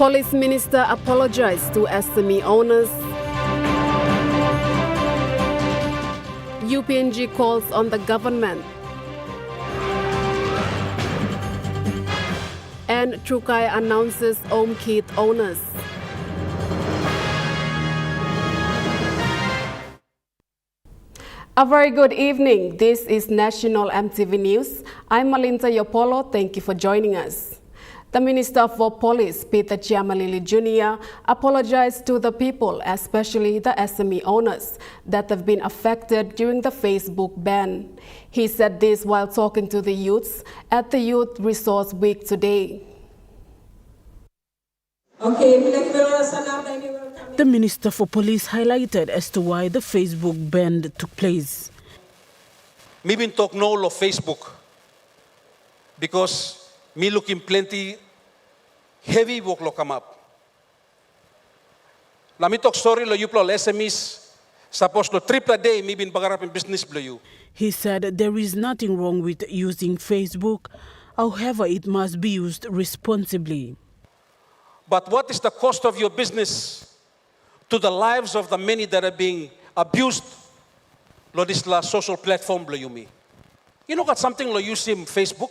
Police Minister apologized to SME owners. UPNG calls on the government. And Trukai announces home kit owners. A very good evening. This is National EMTV News. I'm Malinta Yopolo. Thank you for joining us. The Minister for Police, Peter Chiamalili Jr., apologized to the people, especially the SME owners, that have been affected during the Facebook ban. He said this while talking to the youths at the Youth Resource Week today. The Minister for Police highlighted as to why the Facebook ban took place. Me been talk no of Facebook because me looking plenty heavy work lo come up. La me talk sorry lo you plo SMEs suppose lo triple day me been bagarap in business blo you. He said there is nothing wrong with using Facebook, however it must be used responsibly. But what is the cost of your business to the lives of the many that are being abused lo this la social platform blo you me? You know got something lo use him Facebook?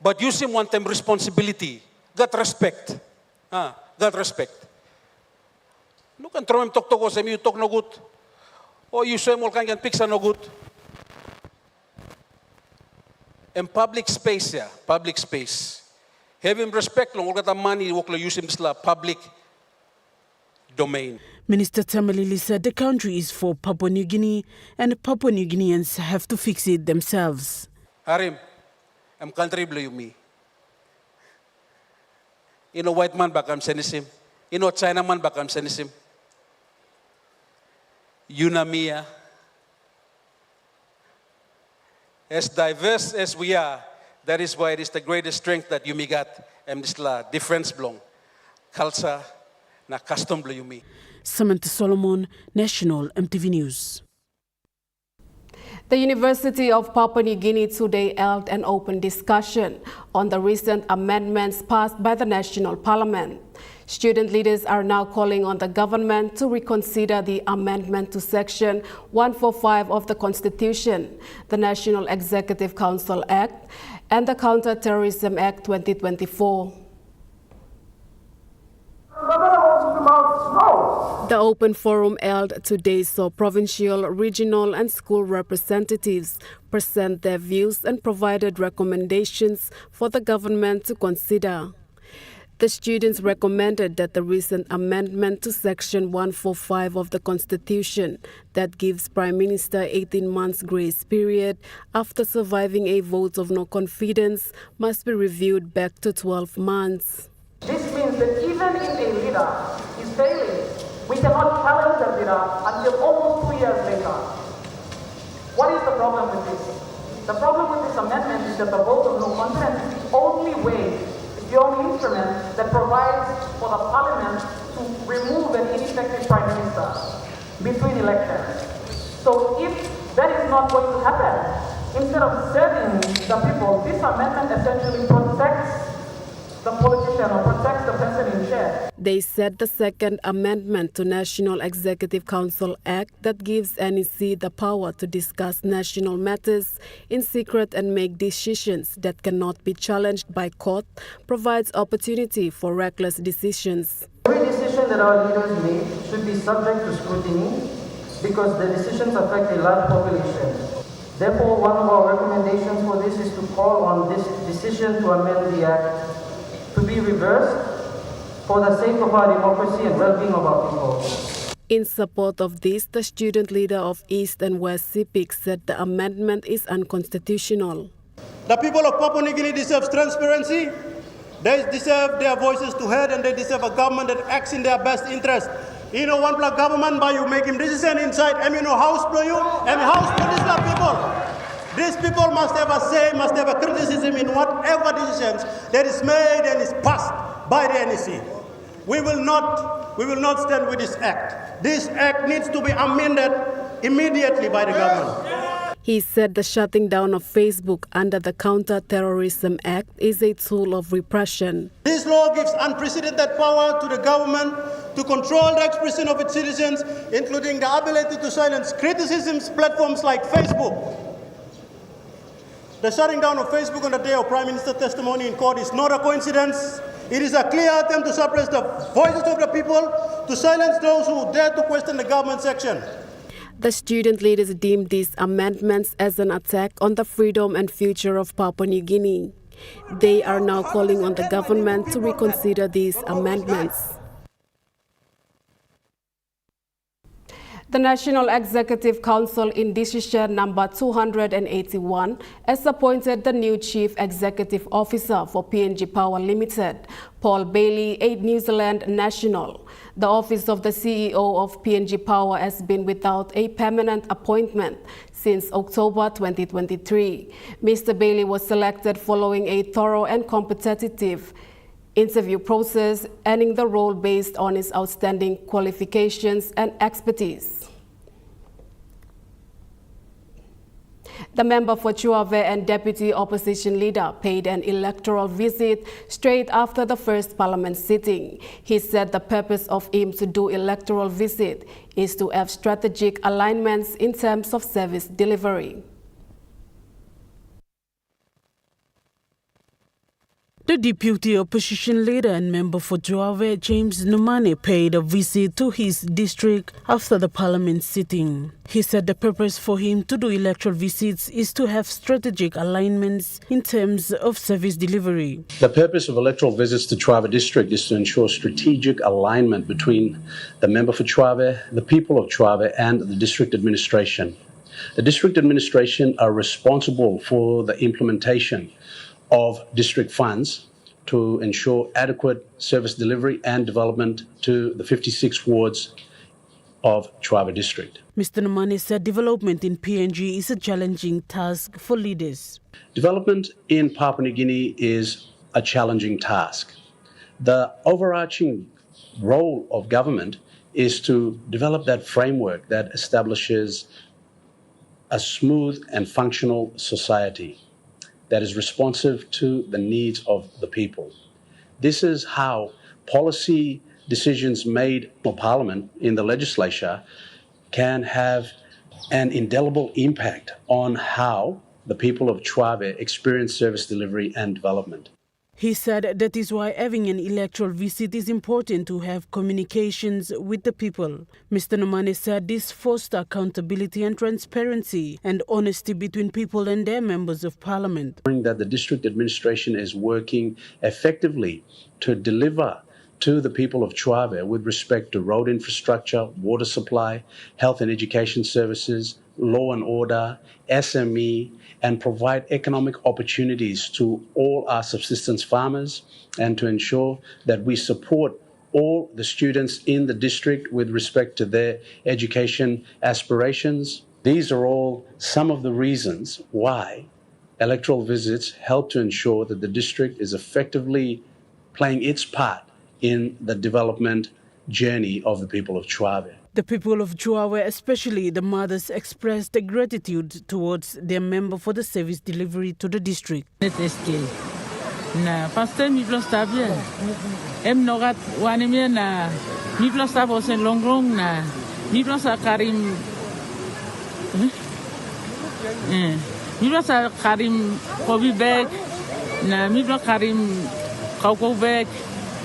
But use him one time responsibility, got respect. Got respect. No can throw him talk to you talk no good. Or you say more can picture no good. In public space, yeah, public space. Have him respect long, got the money, work use him this public domain. Minister Tamalili said the country is for Papua New Guinea and Papua New Guineans have to fix it themselves. Harim. I'm country blue me. You know white man back I'm sending him. You know China man back I'm sending him. Unamia. As diverse as we are, that is why it is the greatest strength that you may get and this la difference belong. Culture na custom blue me. Samantha Solomon, National EMTV News. The University of Papua New Guinea today held an open discussion on the recent amendments passed by the National Parliament. Student leaders are now calling on the government to reconsider the amendment to Section 145 of the Constitution, the National Executive Council Act, and the Counter-Terrorism Act 2024. The open forum held today saw provincial, regional and school representatives present their views and provided recommendations for the government to consider. The students recommended that the recent amendment to Section 145 of the Constitution that gives Prime Minister 18 months grace period after surviving a vote of no confidence must be reviewed back to 12 months. This means that even if a leader is failing, we cannot challenge the leader until almost 2 years later. What is the problem with this? The problem with this amendment is that the vote of no confidence is the only way, it's the only instrument that provides for the parliament to remove an ineffective prime minister between elections. So if that is not going to happen, instead of serving the people, this amendment essentially protects the politician or protects the person in chair. They said the Second Amendment to National Executive Council Act that gives NEC the power to discuss national matters in secret and make decisions that cannot be challenged by court provides opportunity for reckless decisions. Every decision that our leaders make should be subject to scrutiny because the decisions affect a large population. Therefore, one of our recommendations for this is to call on this decision to amend the Act to be reversed for the sake of our democracy and well-being of our people. In support of this, the student leader of East and West CPIC said the amendment is unconstitutional. The people of Papua New Guinea deserve transparency, they deserve their voices to heard, and they deserve a government that acts in their best interest. You know, one black government by you make him decision inside, and you know, house for you, and house for these black people. These people must have a say, must have a criticism in whatever decisions that is made and is passed by the NEC. We will not stand with this act. This act needs to be amended immediately by the government. He said the shutting down of Facebook under the Counter-Terrorism Act is a tool of repression. This law gives unprecedented power to the government to control the expression of its citizens, including the ability to silence criticisms platforms like Facebook. The shutting down of Facebook on the day of Prime Minister's testimony in court is not a coincidence. It is a clear attempt to suppress the voices of the people, to silence those who dare to question the government's action. The student leaders deemed these amendments as an attack on the freedom and future of Papua New Guinea. They are now calling on the government to reconsider these amendments. The National Executive Council in decision number 281 has appointed the new Chief Executive Officer for PNG Power Limited, Paul Bailey, a New Zealand national. The office of the CEO of PNG Power has been without a permanent appointment since October 2023. Mr. Bailey was selected following a thorough and competitive interview process, earning the role based on his outstanding qualifications and expertise. The member for Chuave and deputy opposition leader paid an electoral visit straight after the first parliament sitting. He said the purpose of him to do electoral visit is to have strategic alignments in terms of service delivery. The deputy opposition leader and member for Chuave, James Numane, paid a visit to his district after the parliament sitting. He said the purpose for him to do electoral visits is to have strategic alignments in terms of service delivery. The purpose of electoral visits to Chuave district is to ensure strategic alignment between the member for Chuave, the people of Chuave, and the district administration. The district administration are responsible for the implementation of district funds to ensure adequate service delivery and development to the 56 wards of Chuave district. Mr. Numane said development in PNG is a challenging task for leaders. Development in Papua New Guinea is a challenging task. The overarching role of government is to develop that framework that establishes a smooth and functional society that is responsive to the needs of the people. This is how policy decisions made for Parliament in the legislature can have an indelible impact on how the people of Chuave experience service delivery and development. He said that is why having an electoral visit is important to have communications with the people. Mr. Numane said this fosters accountability and transparency and honesty between people and their members of parliament. That the district administration is working effectively to deliver to the people of Chuave with respect to road infrastructure, water supply, health and education services, law and order, SME, and provide economic opportunities to all our subsistence farmers, and to ensure that we support all the students in the district with respect to their education aspirations. These are all some of the reasons why electoral visits help to ensure that the district is effectively playing its part in the development journey of the people of Chuave. The people of Chuave, especially the mothers, expressed their gratitude towards their member for the service delivery to the district. Na first time mi plus tabia. Nogat wanimia na mi plus tabo sen longrong na mi plus Karim. Mi plus Karim Kobe bag na mi plus Karim Kau bag.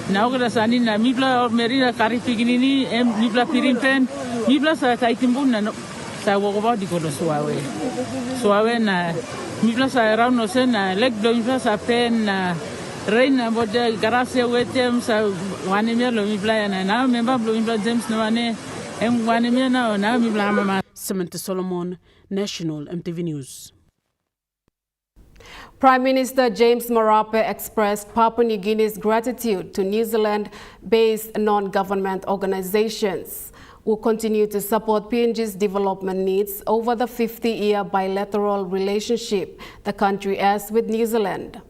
Na ogda sani na mi plus Merina Karim piginini mi plus pirimpen mi plus taitimbun na sa wogoba di kodo Suawe na mi plus around no sen na leg do mi plus pen na reina bode gracia wetem sa wanimia lo mi plus na member lo mi plus James no ane wanimia na mi plus mama. Samantha Solomon, National EMTV News. Prime Minister James Marape expressed Papua New Guinea's gratitude to New Zealand-based non-government organizations who continue to support PNG's development needs over the 50-year bilateral relationship the country has with New Zealand.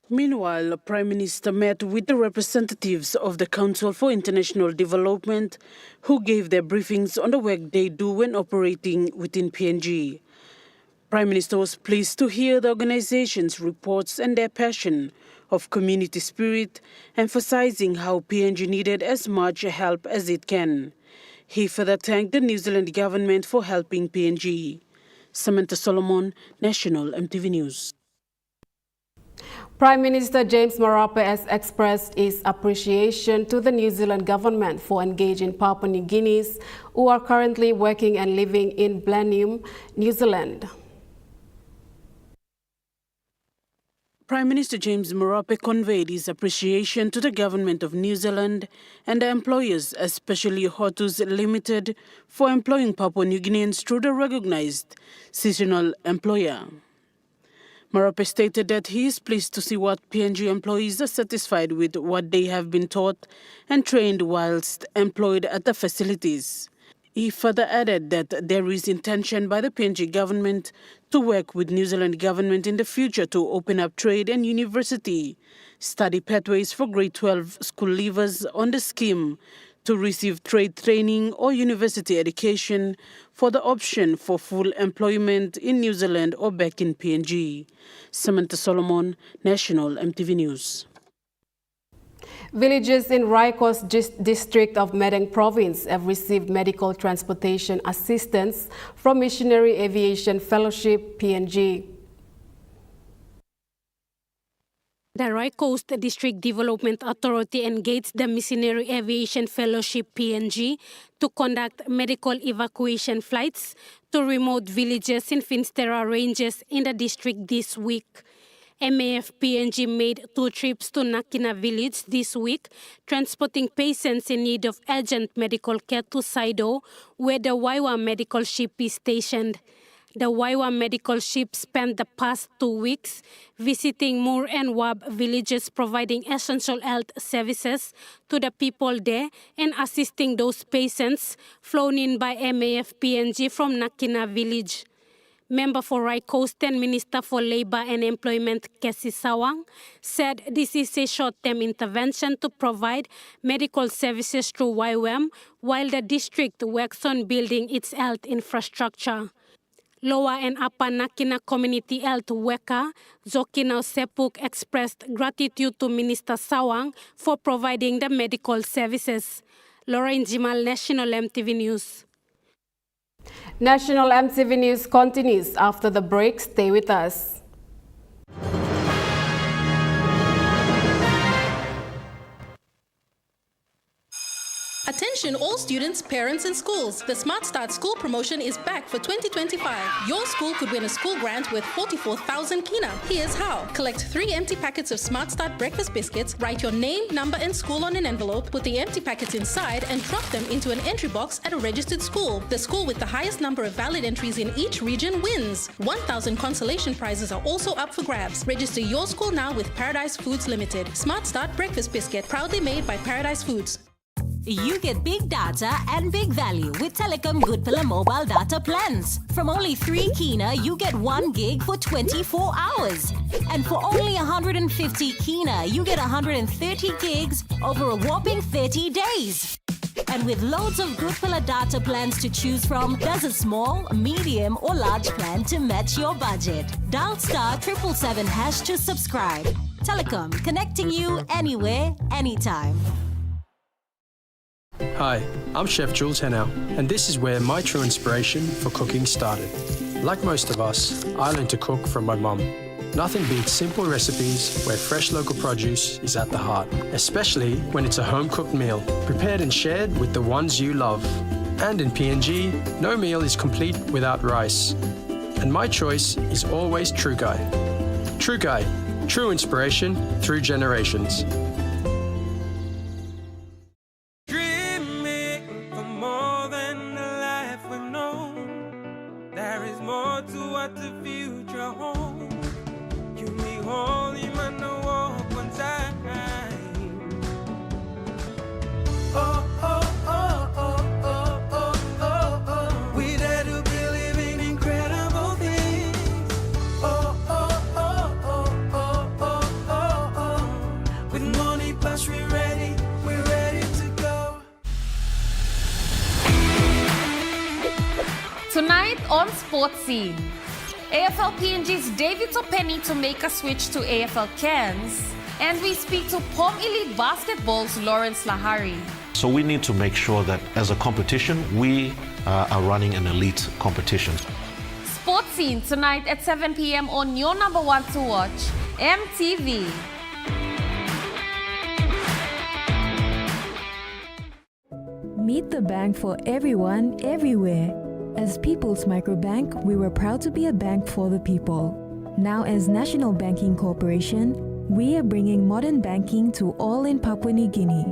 Meanwhile, Prime Minister met with the representatives of the Council for International Development, who gave their briefings on the work they do when operating within PNG. Prime Minister was pleased to hear the organization's reports and their passion of community spirit, emphasizing how PNG needed as much help as it can. He further thanked the New Zealand government for helping PNG. Samantha Solomon, National EMTV News. Prime Minister James Marape has expressed his appreciation to the New Zealand government for engaging Papua New Guineans who are currently working and living in Blenheim, New Zealand. Prime Minister James Marape conveyed his appreciation to the government of New Zealand and the employers, especially Hotus Limited, for employing Papua New Guineans through the recognized seasonal employer. Marape stated that he is pleased to see what PNG employees are satisfied with what they have been taught and trained whilst employed at the facilities. He further added that there is intention by the PNG government to work with New Zealand government in the future to open up trade and university study pathways for grade 12 school leavers on the scheme to receive trade training or university education for the option for full employment in New Zealand or back in PNG. Samantha Solomon, National EMTV News. Villages in Raikos district of Medang province have received medical transportation assistance from Missionary Aviation Fellowship, PNG. The Raikos District Development Authority engaged the Missionary Aviation Fellowship PNG to conduct medical evacuation flights to remote villages in Finstera Ranges in the district this week. MAF PNG made 2 trips to Nakina village this week, transporting patients in need of urgent medical care to Saido, where the Waiwa medical ship is stationed. The Waiwa medical ship spent the past 2 weeks visiting Moor and Wab villages, providing essential health services to the people there and assisting those patients flown in by MAF PNG from Nakina village. Member for Raikos and Minister for Labour and Employment Kesi Sawang said this is a short-term intervention to provide medical services through YWAM while the district works on building its health infrastructure. Lower and Upper Nakina Community Health Worker Zokinau Sepuk expressed gratitude to Minister Sawang for providing the medical services. Lorraine Jimal, National EMTV News. National EMTV News continues after the break. Stay with us. Attention all students, parents and schools. The Smart Start School promotion is back for 2025. Your school could win a school grant worth 44,000 kina. Here's how. Collect 3 empty packets of Smart Start breakfast biscuits, write your name, number and school on an envelope, put the empty packets inside and drop them into an entry box at a registered school. The school with the highest number of valid entries in each region wins. 1,000 consolation prizes are also up for grabs. Register your school now with Paradise Foods Limited. Smart Start breakfast biscuit, proudly made by Paradise Foods. You get big data and big value with Telecom Good Pillar mobile data plans. From only 3 kina, you get 1 gig for 24 hours. And for only 150 kina, you get 130 gigs over a whopping 30 days. And with loads of Good Pillar data plans to choose from, there's a small, medium or large plan to match your budget. Dial *777# to subscribe. Telecom, connecting you anywhere, anytime. Hi, I'm Chef Jules Henow, and this is where my true inspiration for cooking started. Like most of us, I learned to cook from my mum. Nothing beats simple recipes where fresh local produce is at the heart, especially when it's a home-cooked meal, prepared and shared with the ones you love. And in PNG, no meal is complete without rice. And my choice is always Trukai. Trukai, true inspiration through generations. sports scene. AFL PNG's David Topeni to make a switch to AFL Cairns. And we speak to POM Elite Basketball's Lawrence Lahari. So we need to make sure that as a competition, we are running an elite competition. Sports scene tonight at 7 p.m. on your number one to watch, EMTV. Meet the bank for everyone, everywhere. As People's Microbank, we were proud to be a bank for the people. Now as National Banking Corporation, we are bringing modern banking to all in Papua New Guinea.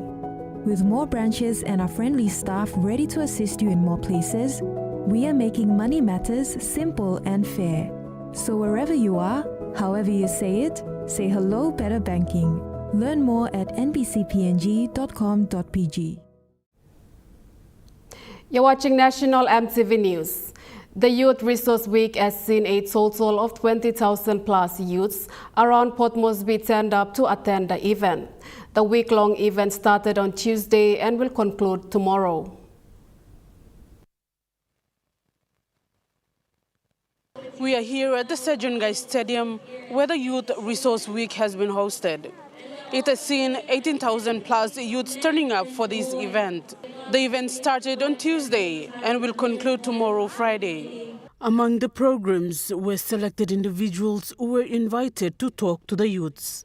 With more branches and our friendly staff ready to assist you in more places, we are making money matters simple and fair. So wherever you are, however you say it, say hello Better Banking. Learn more at nbcpng.com.pg. You're watching National MTV News. The Youth Resource Week has seen a total of 20,000 plus youths around Port Moresby turned up to attend the event. The week-long event started on Tuesday and will conclude tomorrow. We are here at the Sejungai Stadium where the Youth Resource Week has been hosted. It has seen 18,000 plus youths turning up for this event. The event started on Tuesday and will conclude tomorrow, Friday. Among the programs were selected individuals who were invited to talk to the youths,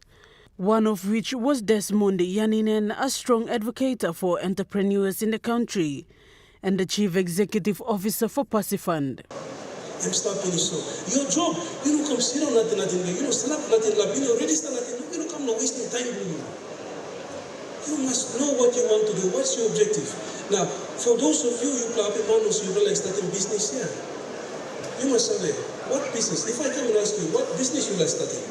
one of which was Desmond Yaninen, a strong advocate for entrepreneurs in the country and the Chief Executive Officer for Pasifund. I'm stopping you so. Your job, you don't come sit on nothing, you don't stand up nothing, you already stand nothing, you don't come no wasting time. You must know what you want to do, what's your objective. Now, for those of you play manos, you like starting business here. You must say, what business? If I come and ask you, what business you like starting?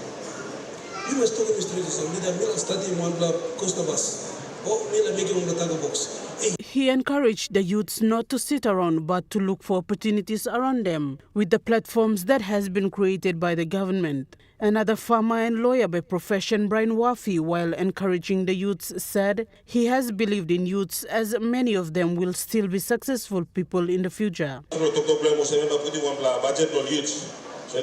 You must talk to Mr. Richardson, me starting one Costa bus, or me making one taco box. He encouraged the youths not to sit around but to look for opportunities around them with the platforms that has been created by the government. Another farmer and lawyer by profession, Brian Wafi, while encouraging the youths, said he has believed in youths as many of them will still be successful people in the future. So this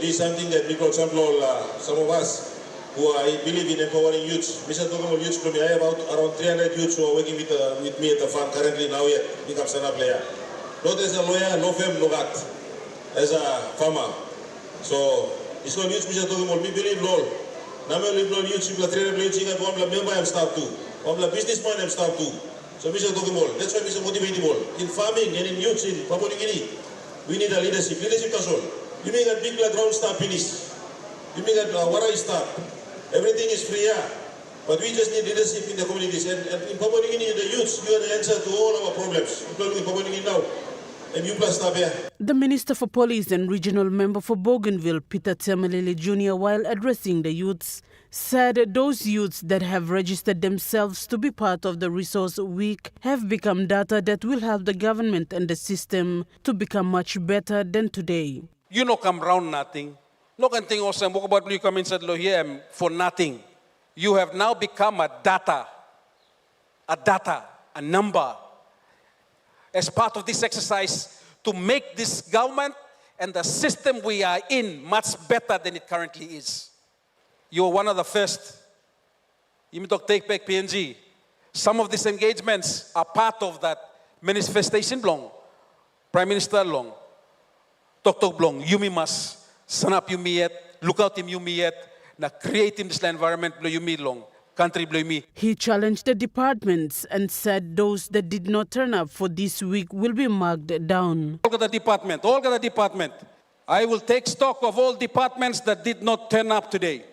is something that, for example, some of us who I believe in empowering youths. Mr. Tokamol Youth Club, I have around 300 youths who are working with me at the farm currently now yet become a player. Not as a lawyer, no firm, no gat. As a farmer. So, it's called youth, Mr. Tokamol. Me believe all. Now I believe all youths, people are 300 youths, you got one member, I'm staff too. One businessman, I'm staff too. So, Mr. Tokamol, that's why Mr. Motivating all. In farming and in youths in Papua New Guinea, we need a leadership. Leadership that's all. You make a big ground star finish. You make a warai star. Everything is free here, but we just need leadership in the communities. And in Papua New Guinea, the youths, you are the answer to all our problems, including Papua New Guinea now. And you plus stop here. The Minister for Police and Regional Member for Bougainville, Peter Temelele Jr., while addressing the youths, said those youths that have registered themselves to be part of the Resource Week have become data that will help the government and the system to become much better than today. You know, come round nothing. No can think also about you come inside here for nothing. You have now become a data, a number, as part of this exercise to make this government and the system we are in much better than it currently is. You are one of the first. You may talk take back PNG. Some of these engagements are part of that manifestation long. Prime Minister long. Dr. Blong, you must. Sanap you me yet, look out him you me yet, na create him this environment blow you me long, country blow me. He challenged the departments and said those that did not turn up for this week will be marked down. All the department. I will take stock of all departments that did not turn up today,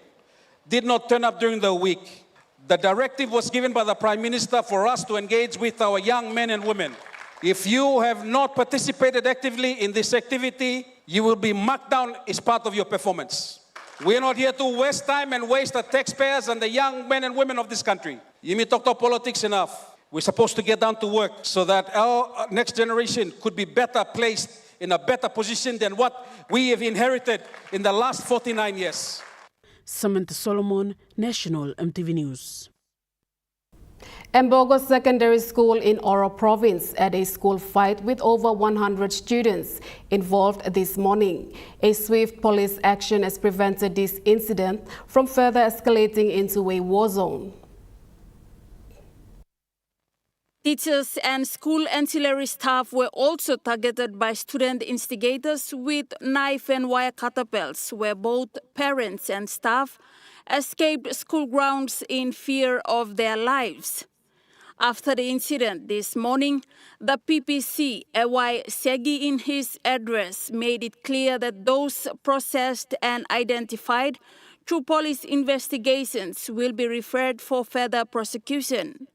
did not turn up during the week. The directive was given by the Prime Minister for us to engage with our young men and women. If you have not participated actively in this activity, you will be marked down as part of your performance. We are not here to waste time and waste the taxpayers and the young men and women of this country. You may talk politics enough. We're supposed to get down to work so that our next generation could be better placed in a better position than what we have inherited in the last 49 years. Samantha Solomon, National MTV News. Mbogo Secondary School in Oro Province had a school fight with over 100 students involved this morning. A swift police action has prevented this incident from further escalating into a war zone. Teachers and school ancillary staff were also targeted by student instigators with knife and wire catapults, where both parents and staff escaped school grounds in fear of their lives. After the incident this morning, the PPC, A.Y. Segi, in his address, made it clear that those processed and identified through police investigations will be referred for further prosecution.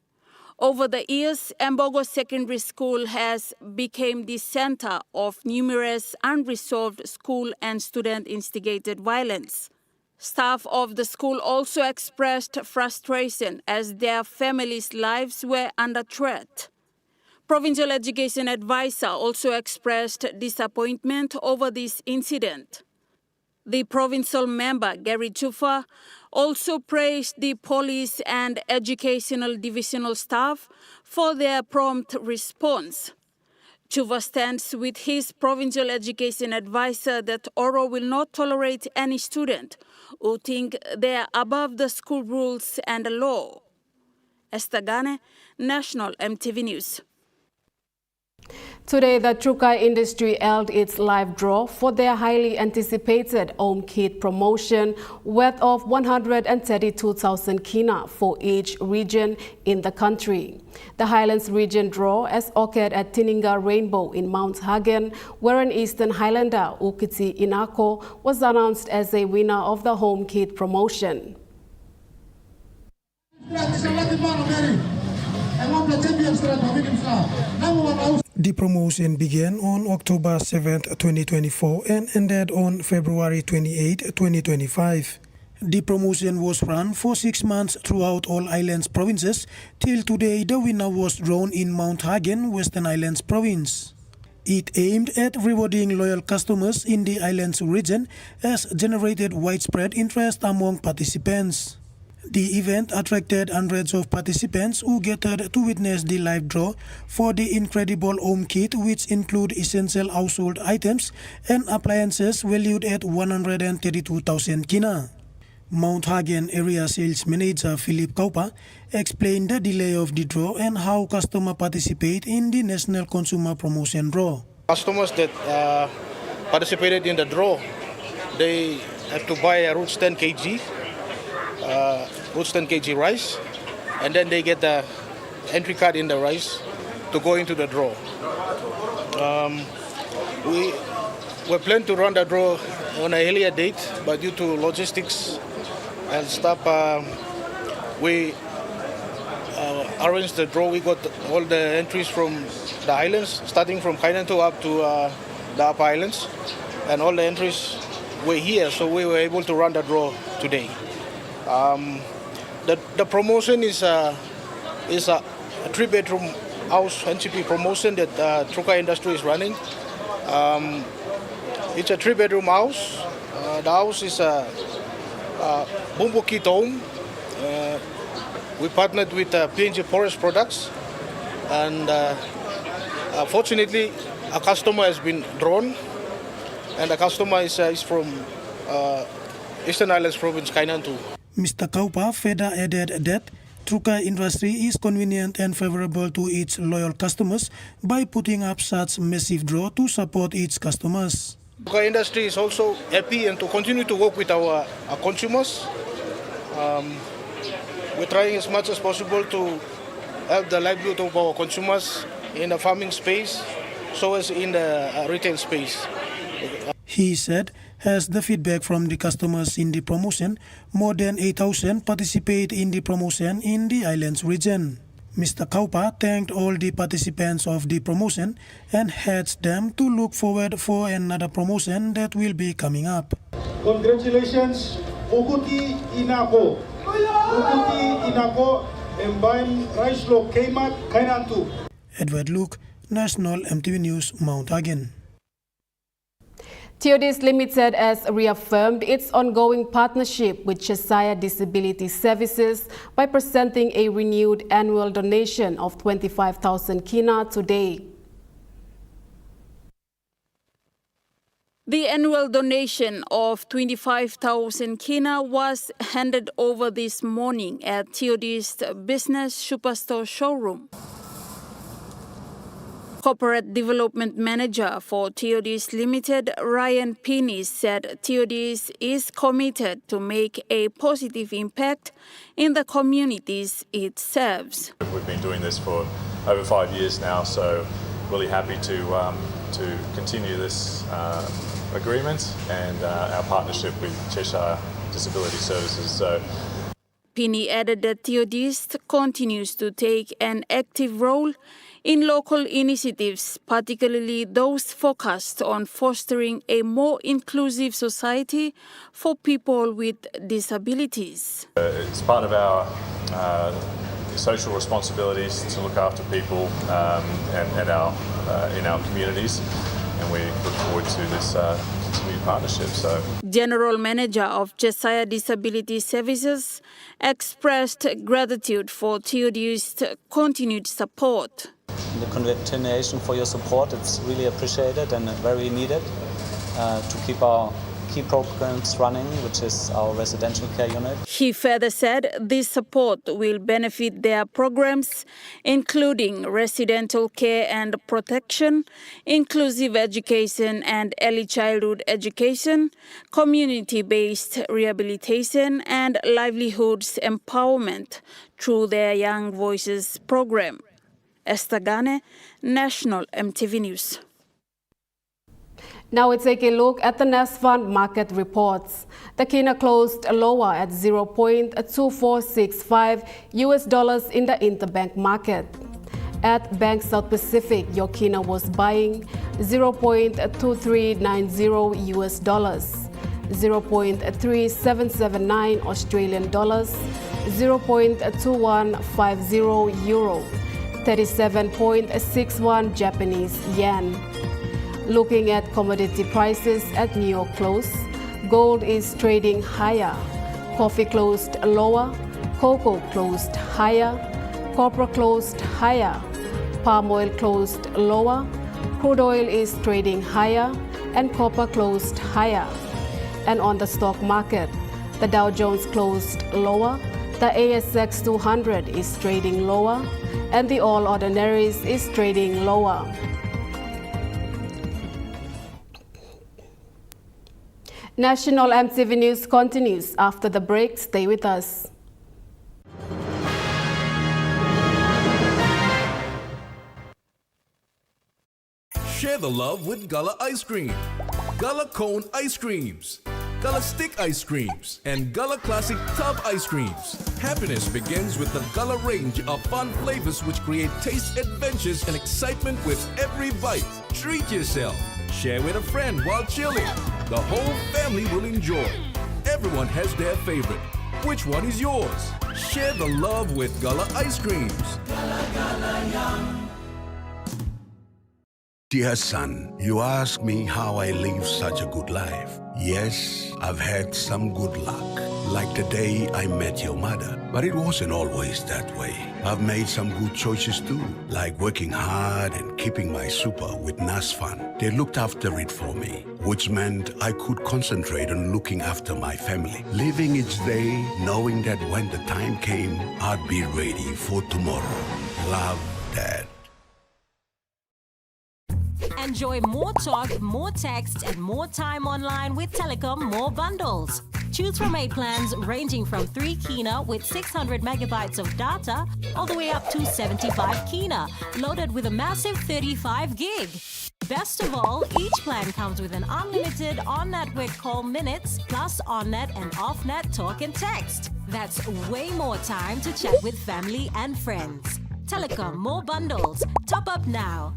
Over the years, Mbogo Secondary School has become the center of numerous unresolved school and student-instigated violence. Staff of the school also expressed frustration as their families' lives were under threat. Provincial Education Advisor also expressed disappointment over this incident. The provincial member, Gary Chufa, also praised the police and educational divisional staff for their prompt response. Chuva stands with his provincial education advisor that Oro will not tolerate any student who think they are above the school rules and the law. Esther Gane, National EMTV News. Today, the Trukai industry held its live draw for their highly anticipated home kit promotion worth of 132,000 kina for each region in the country. The Highlands region draw has occurred at Tininga Rainbow in Mount Hagen, where an Eastern Highlander, Ukiti Inako, was announced as a winner of the home kit promotion. The promotion began on October 7, 2024 and ended on February 28, 2025. The promotion was run for 6 months throughout all islands provinces. Till today, the winner was drawn in Mount Hagen, Western Islands Province. It aimed at rewarding loyal customers in the islands region, as generated widespread interest among participants. The event attracted hundreds of participants who gathered to witness the live draw for the incredible home kit, which include essential household items and appliances valued at 132,000 kina. Mount Hagen Area Sales Manager Philip Kaupa explained the delay of the draw and how customers participate in the National Consumer Promotion Draw. Customers that participated in the draw, they have to buy a roots 10 kg. Roots 10 kg rice, and then they get the entry card in the rice to go into the draw. We plan to run the draw on an earlier date, but due to logistics and stuff, we arranged the draw. We got all the entries from the islands, starting from Kainantu up to the Upper Islands, and all the entries were here, so we were able to run the draw today. The promotion is a 3-bedroom house NCP promotion that Trukai industry is running. It's a 3-bedroom house. The house is a bumbu kit home. We partnered with PNG Forest Products, and fortunately, a customer has been drawn, and the customer is from Eastern Islands Province, Kainantu. Mr. Kaupa further added that Trukai industry is convenient and favorable to its loyal customers by putting up such massive draw to support its customers. Trukai industry is also happy and to continue to work with our consumers. We're trying as much as possible to help the livelihood of our consumers in the farming space, so as in the retail space. He said, as the feedback from the customers in the promotion, more than 8,000 participate in the promotion in the islands region. Mr. Kaupa thanked all the participants of the promotion and urged them to look forward for another promotion that will be coming up. Congratulations, Ukuti Inako. Ukuti Inako, Mbine Raislo Keimat Kainantu. Edward Luke, National EMTV News, Mount Hagen. Theodis Limited has reaffirmed its ongoing partnership with Cheshire Disability Services by presenting a renewed annual donation of 25,000 kina today. The annual donation of 25,000 kina was handed over this morning at Theodis Business Superstore showroom. Corporate Development Manager for Theodis Limited, Ryan Pinney, said Theodis is committed to make a positive impact in the communities it serves. We've been doing this for over 5 years now, so really happy to continue this agreement and our partnership with Cheshire Disability Services. Pinney added that Theodis continues to take an active role in local initiatives, particularly those focused on fostering a more inclusive society for people with disabilities. It's part of our social responsibilities to look after people and in our communities, and we look forward to this continued partnership. General Manager of Cheshire Disability Services expressed gratitude for Theodis' continued support. The continuation for your support, it's really appreciated and very needed to keep our key programs running, which is our residential care unit. He further said this support will benefit their programs, including residential care and protection, inclusive education and early childhood education, community-based rehabilitation, and livelihoods empowerment through their Young Voices program. Esther Gane, National EMTV News. Now we take a look at the NASFund market reports. The kina closed lower at $0.2465 in the interbank market. At Bank South Pacific, your kina was buying $0.2390, $0.3779 Australian dollars, $0.2150 euro, 37.61 Japanese yen. Looking at commodity prices at New York close, gold is trading higher, coffee closed lower, cocoa closed higher, copper closed higher, palm oil closed lower, crude oil is trading higher, and copper closed higher. And on the stock market, the Dow Jones closed lower, the ASX 200 is trading lower, and the All Ordinaries is trading lower. National EMTV News continues after the break. Stay with us. Share the love with Gullah Ice Cream, Gullah Cone Ice Creams, Gullah Stick Ice Creams, and Gullah Classic Tub Ice Creams. Happiness begins with the Gullah range of fun flavors which create taste adventures and excitement with every bite. Treat yourself. Share with a friend while chilling. The whole family will enjoy. Everyone has their favorite. Which one is yours? Share the love with Gullah Ice Creams. Gullah, Gullah, yum. Dear son, you ask me how I live such a good life. Yes, I've had some good luck, like the day I met your mother. But it wasn't always that way. I've made some good choices too, like working hard and keeping my super with NASFund. They looked after it for me, which meant I could concentrate on looking after my family. Living each day, knowing that when the time came, I'd be ready for tomorrow. Love, Dad. Enjoy more talk, more text, and more time online with Telecom More Bundles. Choose from 8 plans ranging from 3 kina with 600 megabytes of data all the way up to 75 kina, loaded with a massive 35 gig. Best of all, each plan comes with an unlimited on-network call minutes plus on-net and off-net talk and text. That's way more time to chat with family and friends. Telecom More Bundles. Top up now.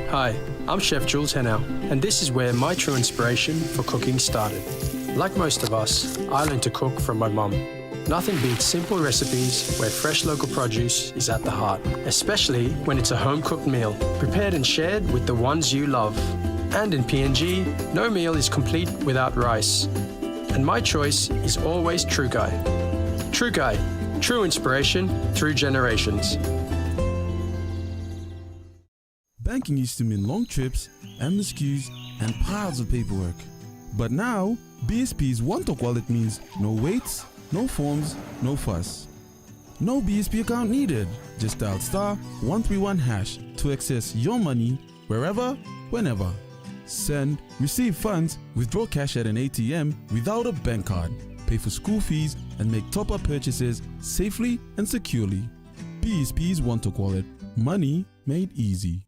Hi, I'm Chef Jules Henao, and this is where my true inspiration for cooking started. Like most of us, I learned to cook from my mum. Nothing beats simple recipes where fresh local produce is at the heart, especially when it's a home-cooked meal, prepared and shared with the ones you love. And in PNG, no meal is complete without rice. And my choice is always Trukai. Trukai, true inspiration through generations. Banking used to mean long trips, endless queues, and piles of paperwork. But now, BSP's one-talk wallet means no waits, no forms, no fuss. No BSP account needed. Just dial *131# to access your money wherever, whenever. Send, receive funds, withdraw cash at an ATM without a bank card, pay for school fees, and make top-up purchases safely and securely. BSP's one-talk wallet. Money made easy.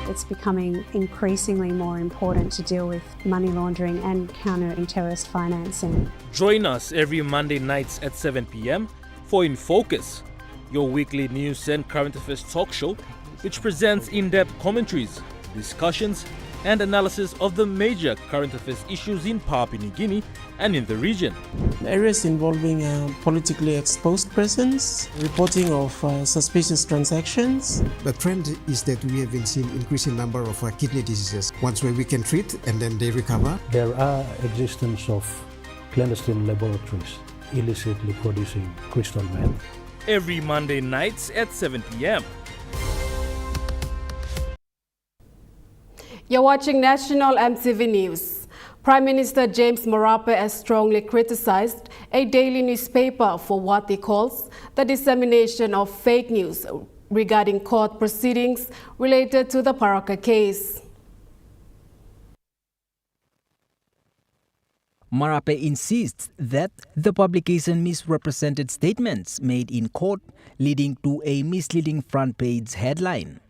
It's becoming increasingly more important to deal with money laundering and countering terrorist financing. Join us every Monday nights at 7 p.m. for In Focus, your weekly news and current affairs talk show, which presents in-depth commentaries, discussions, and analysis of the major current affairs issues in Papua New Guinea and in the region. Areas involving politically exposed persons, reporting of suspicious transactions. The trend is that we have been seeing increasing number of kidney diseases, ones where we can treat and then they recover. There are existence of clandestine laboratories illicitly producing crystal meth. Every Monday nights at 7 p.m. You're watching National EMTV News. Prime Minister James Marape has strongly criticized a daily newspaper for what he calls the dissemination of fake news regarding court proceedings related to the Paraka case. Marape insists that the publication misrepresented statements made in court, leading to a misleading front-page headline.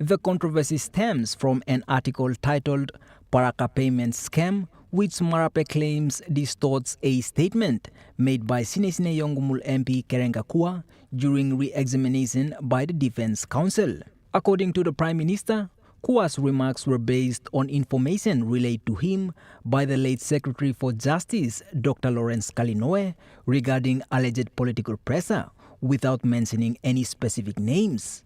The controversy stems from an article titled Paraka Payment Scam, which Marape claims distorts a statement made by Sinesine Yongumul MP Kerengakua during re-examination by the Defense Counsel. According to the Prime Minister, Kua's remarks were based on information relayed to him by the late Secretary for Justice, Dr. Lawrence Kalinoe, regarding alleged political pressure, without mentioning any specific names.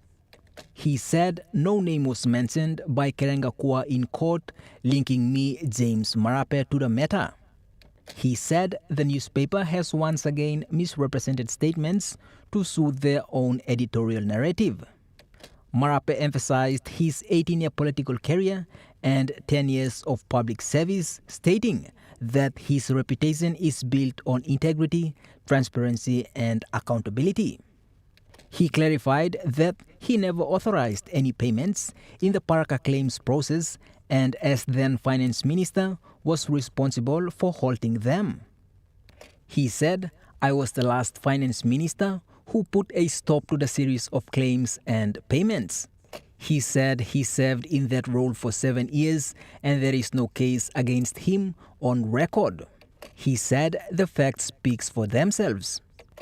He said no name was mentioned by Kerengakua in court, linking me, James Marape, to the matter. He said the newspaper has once again misrepresented statements to suit their own editorial narrative. Marape emphasized his 18-year political career and 10 years of public service, stating that his reputation is built on integrity, transparency, and accountability. He clarified that he never authorized any payments in the Paraka claims process and as then finance minister was responsible for halting them. He said, "I was the last finance minister who put a stop to the series of claims and payments." He said he served in that role for 7 years and there is no case against him on record. He said the facts speak for themselves.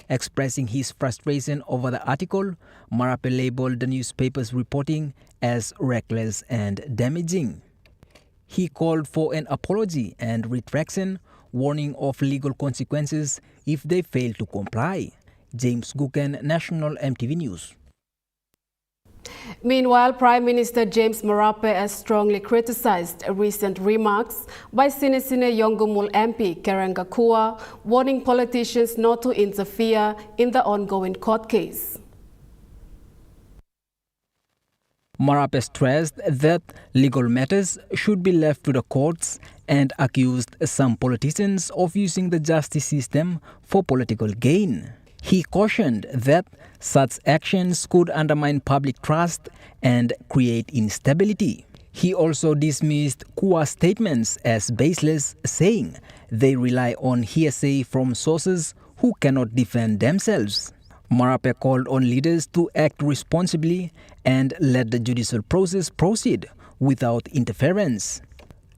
Expressing his frustration over the article, Marape labeled the newspaper's reporting as reckless and damaging. He called for an apology and retraction, warning of legal consequences if they fail to comply. James Guken, National EMTV News. Meanwhile, Prime Minister James Marape has strongly criticized recent remarks by Sinesine Yongumul MP Kerengakua, warning politicians not to interfere in the ongoing court case. Marape stressed that legal matters should be left to the courts and accused some politicians of using the justice system for political gain. He cautioned that such actions could undermine public trust and create instability. He also dismissed Kua's statements as baseless, saying they rely on hearsay from sources who cannot defend themselves. Marape called on leaders to act responsibly and let the judicial process proceed without interference.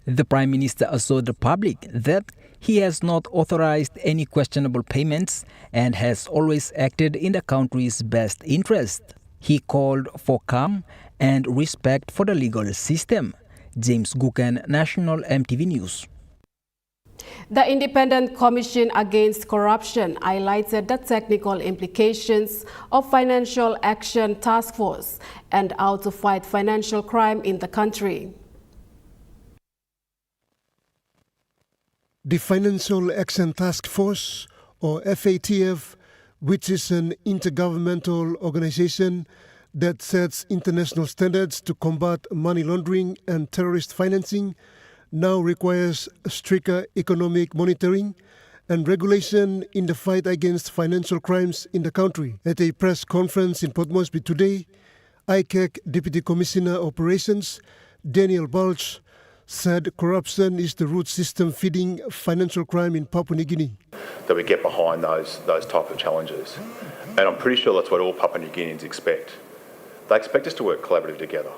The Prime Minister assured the public that he has not authorized any questionable payments and has always acted in the country's best interest. He called for calm and respect for the legal system. James Guken, National EMTV News. The Independent Commission Against Corruption highlighted the technical implications of Financial Action Task Force and how to fight financial crime in the country. The Financial Action Task Force, or FATF, which is an intergovernmental organization that sets international standards to combat money laundering and terrorist financing, now requires stricter economic monitoring and regulation in the fight against financial crimes in the country. At a press conference in Port Moresby today, ICAC Deputy Commissioner Operations Daniel Balch said corruption is the root system feeding financial crime in Papua New Guinea. That we get behind those type of challenges. And I'm pretty sure that's what all Papua New Guineans expect. They expect us to work collaboratively together.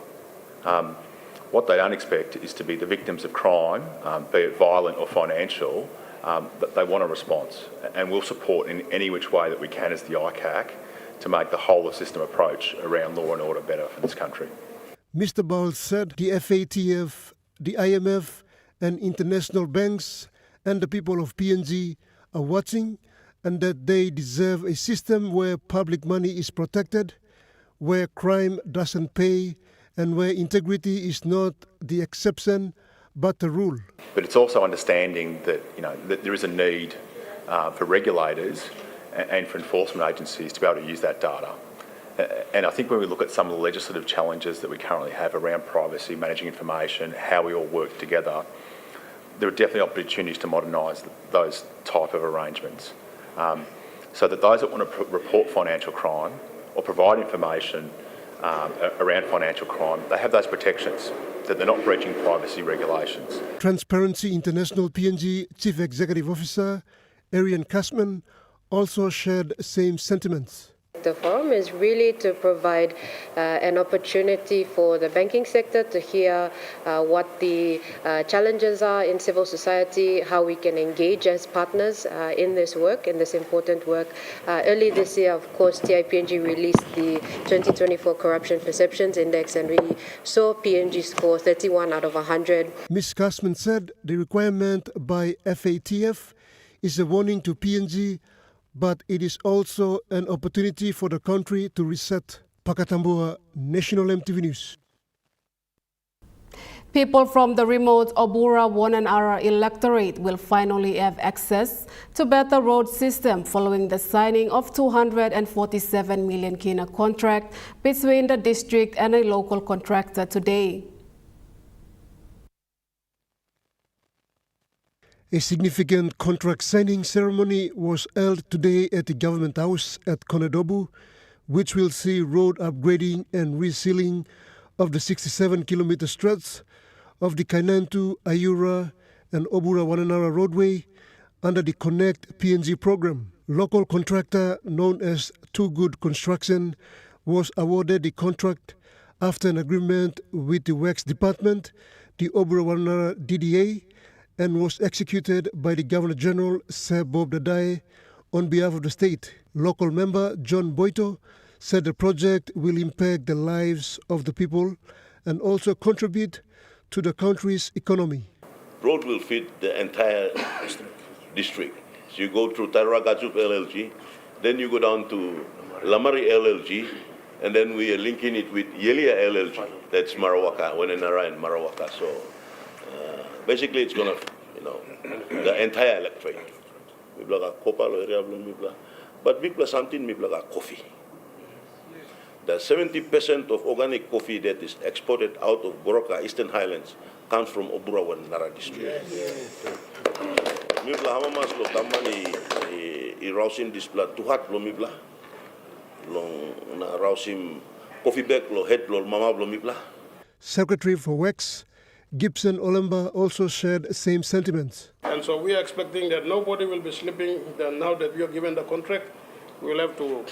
What they don't expect is to be the victims of crime, be it violent or financial, that they want a response. And we'll support in any which way that we can as the ICAC to make the whole of system approach around law and order better for this country. Mr. Bowles said the FATF, the IMF and international banks and the people of PNG are watching, and that they deserve a system where public money is protected, where crime doesn't pay, and where integrity is not the exception but the rule. But it's also understanding that, that there is a need for regulators and for enforcement agencies to be able to use that data. And I think when we look at some of the legislative challenges that we currently have around privacy, managing information, how we all work together, there are definitely opportunities to modernise those type of arrangements, so that those that want to report financial crime or provide information around financial crime, they have those protections, that they're not breaching privacy regulations. Transparency International PNG Chief Executive Officer Arian Kasman also shared the same sentiments. The forum is really to provide an opportunity for the banking sector to hear what the challenges are in civil society, how we can engage as partners in this work, in this important work. Early this year, of course, TIPNG released the 2024 Corruption Perceptions Index, and we saw PNG score 31 out of 100. Ms. Kasman said the requirement by FATF is a warning to PNG, but it is also an opportunity for the country to reset. Pakatambua, National EMTV News. People from the remote Obura Wananara electorate will finally have access to better road system following the signing of 247 million kina contract between the district and a local contractor today. A significant contract signing ceremony was held today at the Government House at Konedobu, which will see road upgrading and resealing of the 67-kilometer stretch of the Kainantu, Ayura and Obura Wananara roadway under the Connect PNG program. Local contractor known as Too Good Construction was awarded the contract after an agreement with the Works Department, the Obura Wananara DDA, and was executed by the Governor-General, Sir Bob Dadae, on behalf of the state. Local member John Boito said the project will impact the lives of the people and also contribute to the country's economy. Road will feed the entire district. So you go through Taragajup LLG, then you go down to Lamari LLG, and then we are linking it with Yelia LLG. That's Marawaka, Wananara and Marawaka. So basically, it's going to, the entire electorate. But we something coffee. The 70% of organic coffee that is exported out of Boroka, Eastern Highlands, comes from Obura Wananara district. Mibla hamamas lo tamani I rausim displa tuhat lo mibla. Long na rausim coffee bag lo head lo mama lo mibla. Secretary for WEX Gibson Olemba also shared the same sentiments. And so we are expecting that nobody will be slipping. Now that we are given the contract, we will have to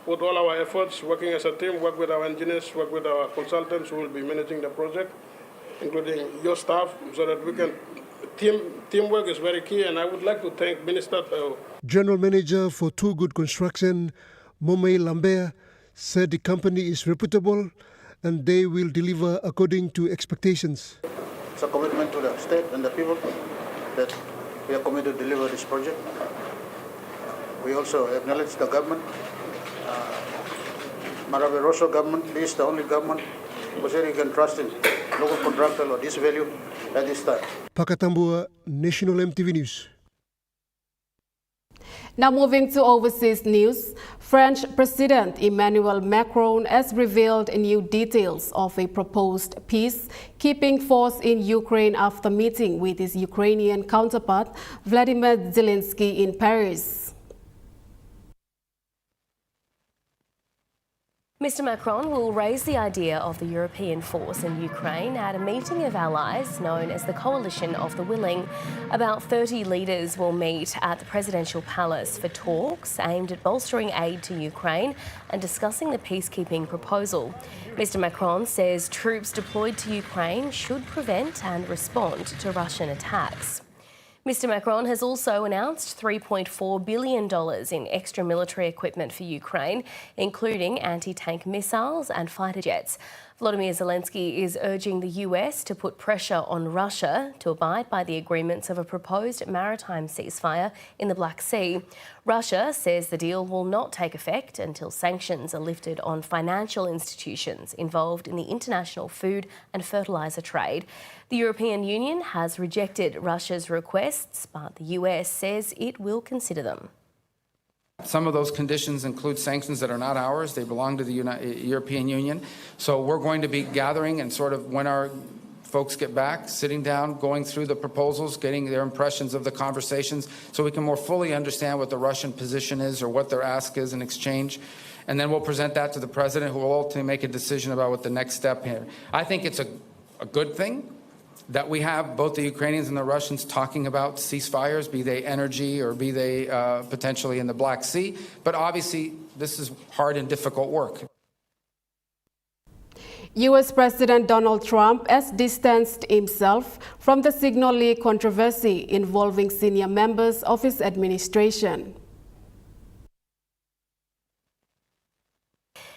put all our efforts, working as a team, work with our engineers, work with our consultants who will be managing the project, including your staff, so that we can, teamwork is very key. And I would like to thank Minister. General Manager for Too Good Construction, Momei Lambert, said the company is reputable and they will deliver according to expectations. It's a commitment to the state and the people that we are committed to deliver this project. We also acknowledge the government. Marabe Rosso government is the only government who said you can trust in local contractor or this value. at this time. Pakatambua, National EMTV News. Now moving to overseas news, French President Emmanuel Macron has revealed new details of a proposed peacekeeping force in Ukraine after meeting with his Ukrainian counterpart Vladimir Zelensky in Paris. Mr. Macron will raise the idea of the European force in Ukraine at a meeting of allies known as the Coalition of the Willing. About 30 leaders will meet at the presidential palace for talks aimed at bolstering aid to Ukraine and discussing the peacekeeping proposal. Mr. Macron says troops deployed to Ukraine should prevent and respond to Russian attacks. Mr. Macron has also announced $3.4 billion in extra military equipment for Ukraine, including anti-tank missiles and fighter jets. Volodymyr Zelensky is urging the US to put pressure on Russia to abide by the agreements of a proposed maritime ceasefire in the Black Sea. Russia says the deal will not take effect until sanctions are lifted on financial institutions involved in the international food and fertilizer trade. The European Union has rejected Russia's requests, but the US says it will consider them. Some of those conditions include sanctions that are not ours. They belong to the European Union. So we're going to be gathering and sort of, when our folks get back, sitting down, going through the proposals, getting their impressions of the conversations so we can more fully understand what the Russian position is or what their ask is in exchange. And then we'll present that to the president, who will ultimately make a decision about what the next step here. I think it's a good thing that we have both the Ukrainians and the Russians talking about ceasefires, be they energy or be they potentially in the Black Sea. But obviously, this is hard and difficult work. U.S. President Donald Trump has distanced himself from the Signal Leak controversy involving senior members of his administration.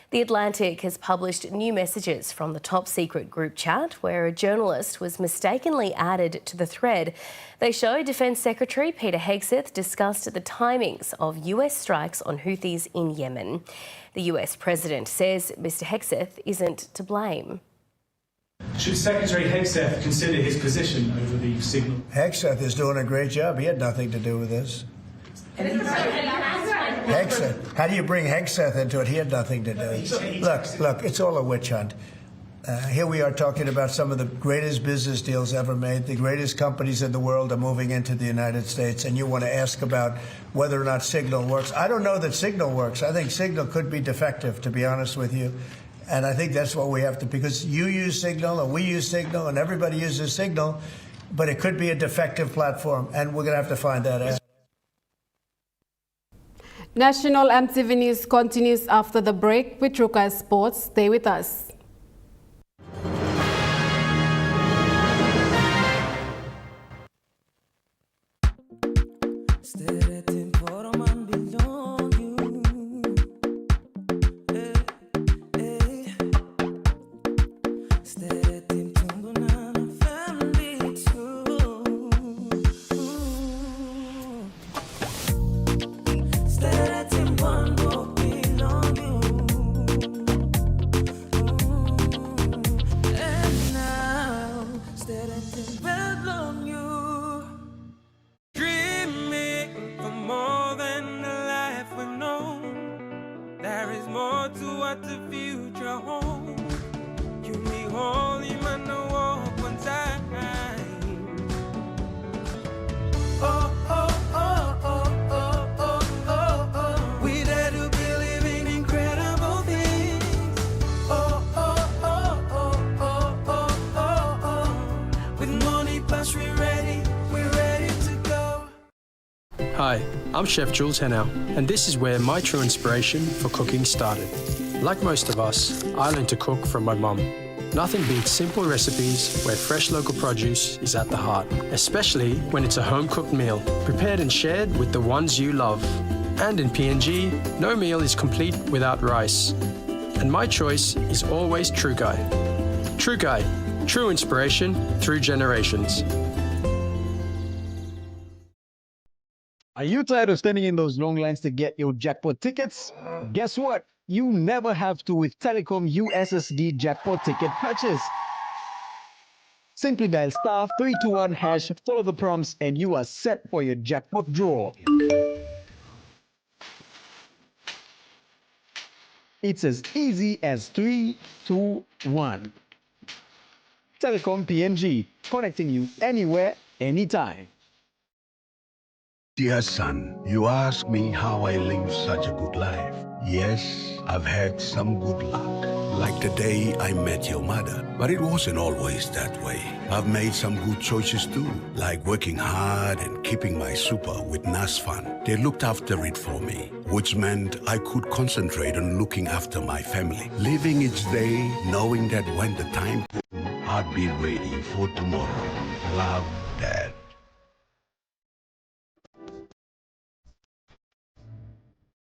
The Atlantic has published new messages from the top-secret group chat where a journalist was mistakenly added to the thread. They show Defence Secretary Peter Hegseth discussed the timings of US strikes on Houthis in Yemen. The US President says Mr Hegseth isn't to blame. Should Secretary Hegseth consider his position over the signal? Hegseth is doing a great job. He had nothing to do with this. Hegseth. How do you bring Hegseth into it? He had nothing to do. Look, it's all a witch hunt. Here we are talking about some of the greatest business deals ever made. The greatest companies in the world are moving into the United States, and you want to ask about whether or not Signal works. I don't know that Signal works. I think Signal could be defective, to be honest with you. And I think that's what we have to, because you use Signal and we use Signal and everybody uses Signal, but it could be a defective platform, and we're going to have to find that out. National EMTV News continues after the break with Trukai Sports. Stay with us. Hi, I'm Chef Jules Henao, and this is where my true inspiration for cooking started. Like most of us, I learned to cook from my mum. Nothing beats simple recipes where fresh local produce is at the heart, especially when it's a home-cooked meal, prepared and shared with the ones you love. And in PNG, no meal is complete without rice. And my choice is always Trukai. Trukai, true inspiration through generations. Are you tired of standing in those long lines to get your jackpot tickets? Guess what? You never have to with Telecom USSD jackpot ticket purchase. Simply dial *321#, follow the prompts, and you are set for your jackpot draw. It's as easy as 3, 2, 1. Telecom PNG, connecting you anywhere, anytime. Dear son, you ask me how I live such a good life. Yes, I've had some good luck. Like the day I met your mother. But it wasn't always that way. I've made some good choices too, like working hard and keeping my super with NASFAN. They looked after it for me, which meant I could concentrate on looking after my family. Living each day, knowing that when the time comes, I'd be ready for tomorrow. Love, Dad.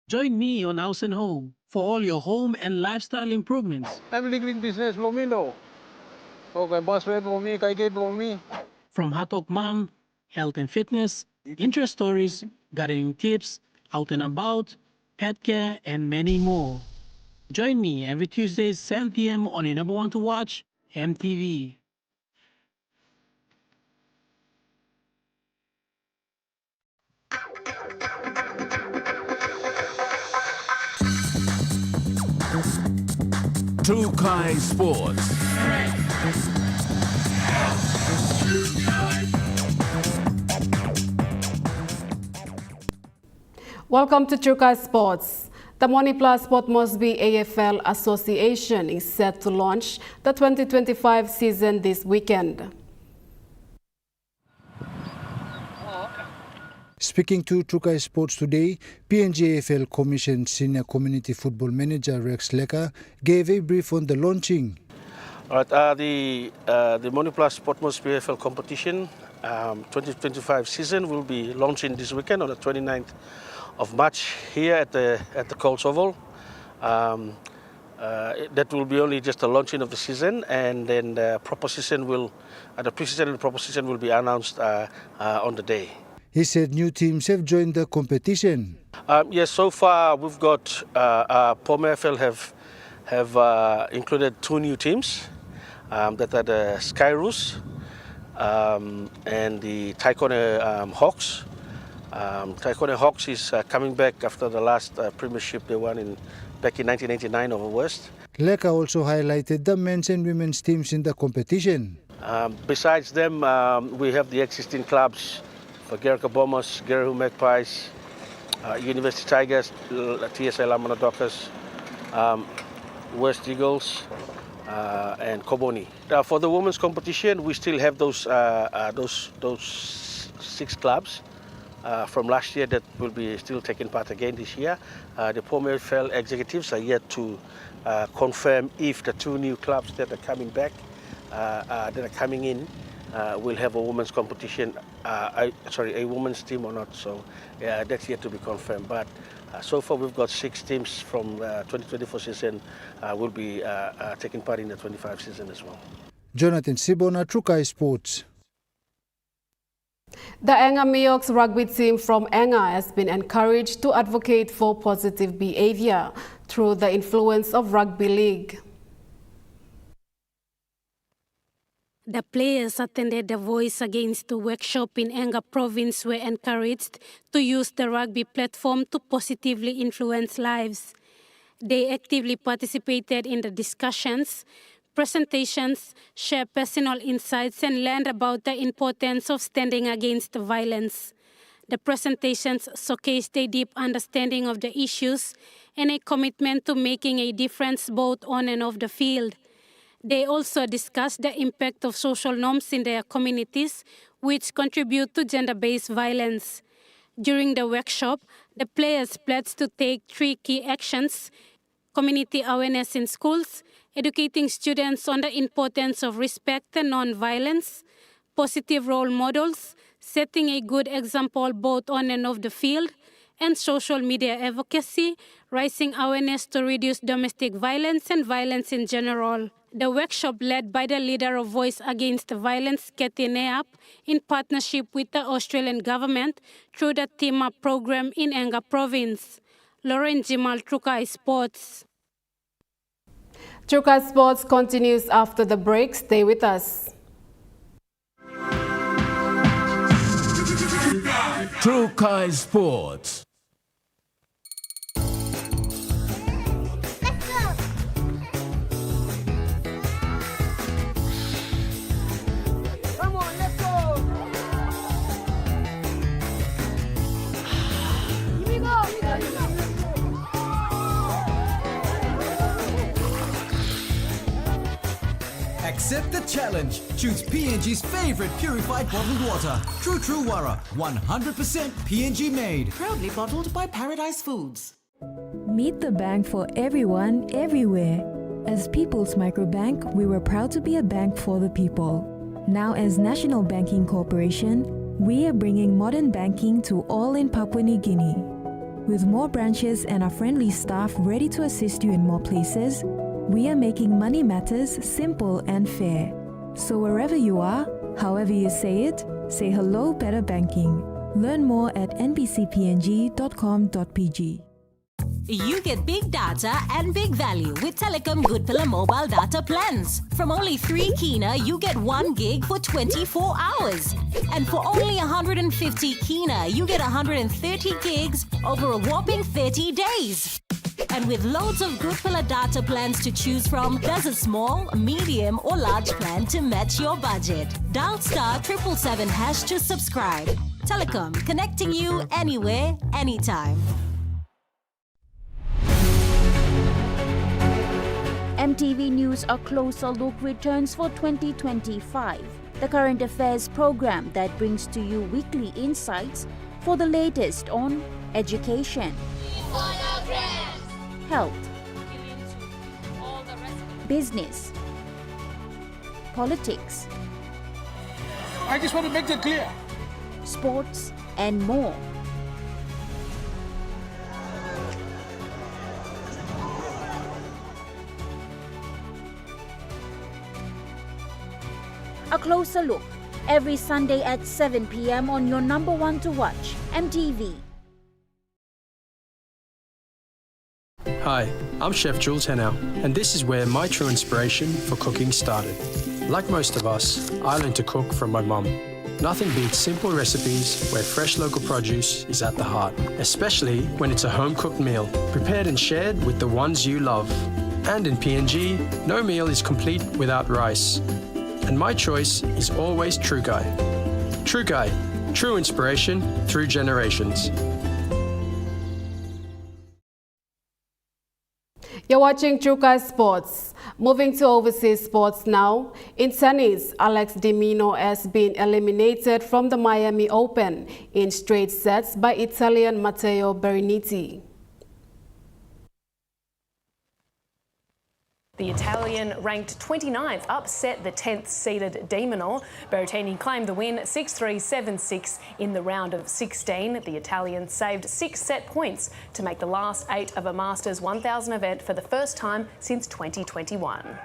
Join me on House and Home for all your home and lifestyle improvements. Family green business, Lomino. Okay, boss, wait for me, kay for me. From Hatok Mom, health and fitness, interest stories, gardening tips, out and about, pet care, and many more. Join me every Tuesday, 7 p.m. on your number one to watch, EMTV. Trukai Sports. Welcome to Trukai Sports. The Moneyplus Sport Mosby AFL Association is set to launch the 2025 season this weekend. Speaking to Trukai Sports today, PNG AFL Commission Senior Community Football Manager Rex Leka gave a brief on the launching. All right, the Moneyplus Sport Mosby AFL competition 2025 season will be launching this weekend on the 29th of March here at the Coles Oval. That will be only just the launching of the season, and then the pre-season and the proper season will be announced on the day. He said new teams have joined the competition. Yes, so far we've got POM AFL have included 2 new teams that are the Skyroos and the Taikone Hawks. Taikone Hawks is coming back after the last premiership they won back in 1989 over West. Leka also highlighted the men's and women's teams in the competition. Besides them, we have the existing clubs for Gerka Bombers, Gerahu Magpies, University Tigers, TSA Lamana Dockers, West Eagles, and Koboni. For the women's competition, we still have those 6 clubs from last year that will be still taking part again this year. The POM AFL executives are yet to confirm if the 2 new clubs that are coming back, that are coming in, will have a women's competition, a women's team or not. So that's yet to be confirmed. But so far we've got 6 teams from 2024 season will be taking part in the 25 season as well. Jonathan Sibona, Trukai Sports. The Enga Miox rugby team from Enga has been encouraged to advocate for positive behavior through the influence of rugby league. The players attended the Voice Against the workshop in Enga province were encouraged to use the rugby platform to positively influence lives. They actively participated in the discussions, presentations, shared personal insights, and learned about the importance of standing against violence. The presentations showcased a deep understanding of the issues and a commitment to making a difference both on and off the field. They also discussed the impact of social norms in their communities, which contribute to gender-based violence. During the workshop, the players pledged to take 3 key actions: community awareness in schools, educating students on the importance of respect and non-violence, positive role models, setting a good example both on and off the field, and social media advocacy, raising awareness to reduce domestic violence and violence in general. The workshop, led by the leader of Voice Against Violence, Kathy Neap, in partnership with the Australian government through the Team Up program in Enga province. Lauren Jimal, Trukai Sports. Trukai Sports continues after the break. Stay with us. Trukai Sports. Accept the challenge. Choose PNG's favorite purified bottled water. True Wara, 100% PNG made. Proudly bottled by Paradise Foods. Meet the bank for everyone, everywhere. As People's Microbank, we were proud to be a bank for the people. Now as National Banking Corporation, we are bringing modern banking to all in Papua New Guinea. With more branches and our friendly staff ready to assist you in more places, we are making money matters simple and fair. So wherever you are, however you say it, say hello better banking. Learn more at nbcpng.com.pg. You get big data and big value with Telecom Good Pillar mobile data plans. From only 3 kina, you get 1 gig for 24 hours. And for only 150 kina, you get 130 gigs over a whopping 30 days. And with loads of Good Pillar data plans to choose from, there's a small, medium or large plan to match your budget. Dial *777# to subscribe. Telecom, connecting you anywhere, anytime. MTV News A Closer Look returns for 2025, the current affairs program that brings to you weekly insights for the latest on education, health, business, politics, I just want to make that clear. Sports, and more. A Closer Look, every Sunday at 7 p.m. on your number one to watch, MTV. Hi, I'm Chef Jules Henao, and this is where my true inspiration for cooking started. Like most of us, I learned to cook from my mum. Nothing beats simple recipes where fresh local produce is at the heart, especially when it's a home-cooked meal, prepared and shared with the ones you love. And in PNG, no meal is complete without rice. And my choice is always Trukai. Trukai, true inspiration through generations. You're watching Trukai Sports. Moving to overseas sports now. In tennis, Alex de Minaur has been eliminated from the Miami Open in straight sets by Italian Matteo Berrettini. The Italian, ranked 29th, upset the 10th-seeded de Minaur. Berrettini claimed the win 6-3, 7-6 in the round of 16. The Italian saved 6 set points to make the last 8 of a Masters 1000 event for the first time since 2021.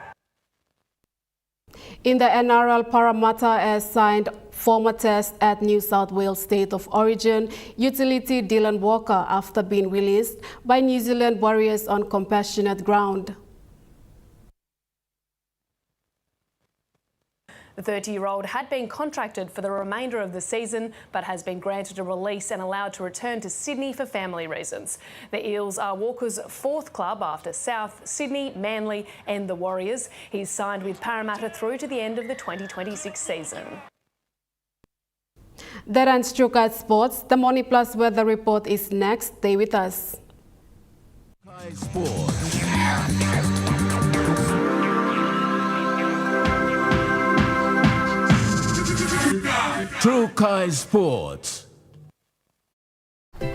In the NRL, Parramatta has signed former test at New South Wales State of Origin utility Dylan Walker after being released by New Zealand Warriors on compassionate ground. The 30-year-old had been contracted for the remainder of the season but has been granted a release and allowed to return to Sydney for family reasons. The Eels are Walker's 4th club after South, Sydney, Manly and the Warriors. He's signed with Parramatta through to the end of the 2026 season. That ends Trukai Sports. The Money Plus weather report is next. Stay with us. Trukai Sports.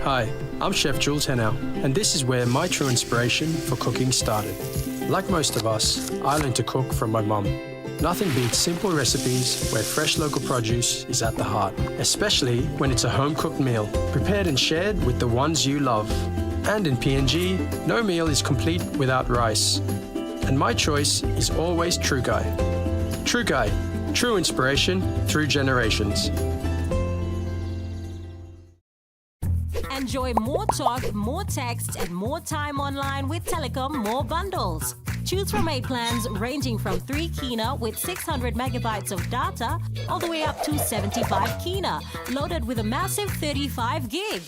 Hi, I'm Chef Jules Henao, and this is where my true inspiration for cooking started. Like most of us, I learned to cook from my mum. Nothing beats simple recipes where fresh local produce is at the heart, especially when it's a home-cooked meal, prepared and shared with the ones you love. And in PNG, no meal is complete without rice. And my choice is always Trukai. Trukai, true inspiration through generations. Enjoy more talk, more text, and more time online with Telecom More Bundles. Choose from 8 plans ranging from 3 kina with 600 megabytes of data all the way up to 75 kina, loaded with a massive 35 gig.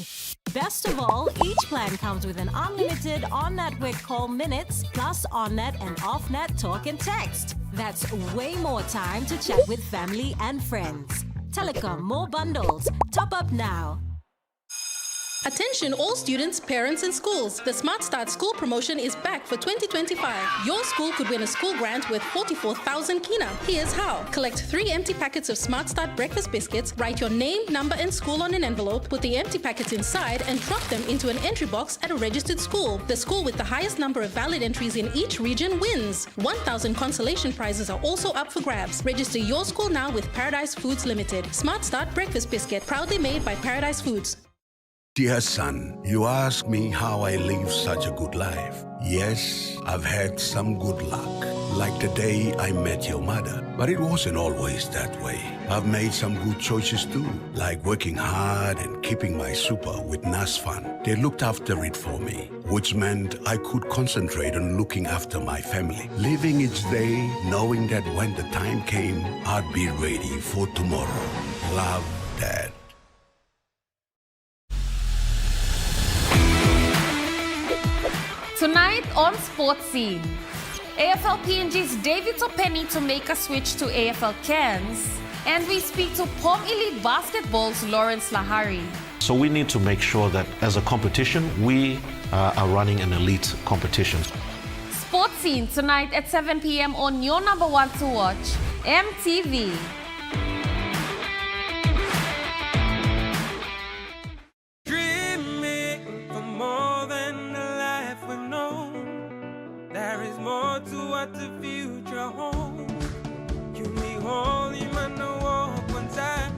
Best of all, each plan comes with an unlimited on-network call minutes plus on-net and off-net talk and text. That's way more time to chat with family and friends. Telecom, more bundles. Top up now. Attention all students, parents and schools. The Smart Start School promotion is back for 2025. Your school could win a school grant worth 44,000 kina. Here's how. Collect 3 empty packets of Smart Start breakfast biscuits, write your name, number and school on an envelope, put the empty packets inside and drop them into an entry box at a registered school. The school with the highest number of valid entries in each region wins. 1,000 consolation prizes are also up for grabs. Register your school now with Paradise Foods Limited. Smart Start breakfast biscuit, proudly made by Paradise Foods. Dear son, you ask me how I live such a good life. Yes, I've had some good luck, like the day I met your mother. But it wasn't always that way. I've made some good choices too, like working hard and keeping my super with NASFAN. They looked after it for me, which meant I could concentrate on looking after my family, living each day knowing that when the time came, I'd be ready for tomorrow. Love, Dad. Tonight on Sports Scene, AFL PNG's David Topeni to make a switch to AFL Cairns, and we speak to POM Elite Basketball's Lawrence Lahari. So we need to make sure that as a competition, we are running an elite competition. Sports Scene tonight at 7 p.m. on your number one to watch, EMTV. The future home, you me holy man, no walk one time.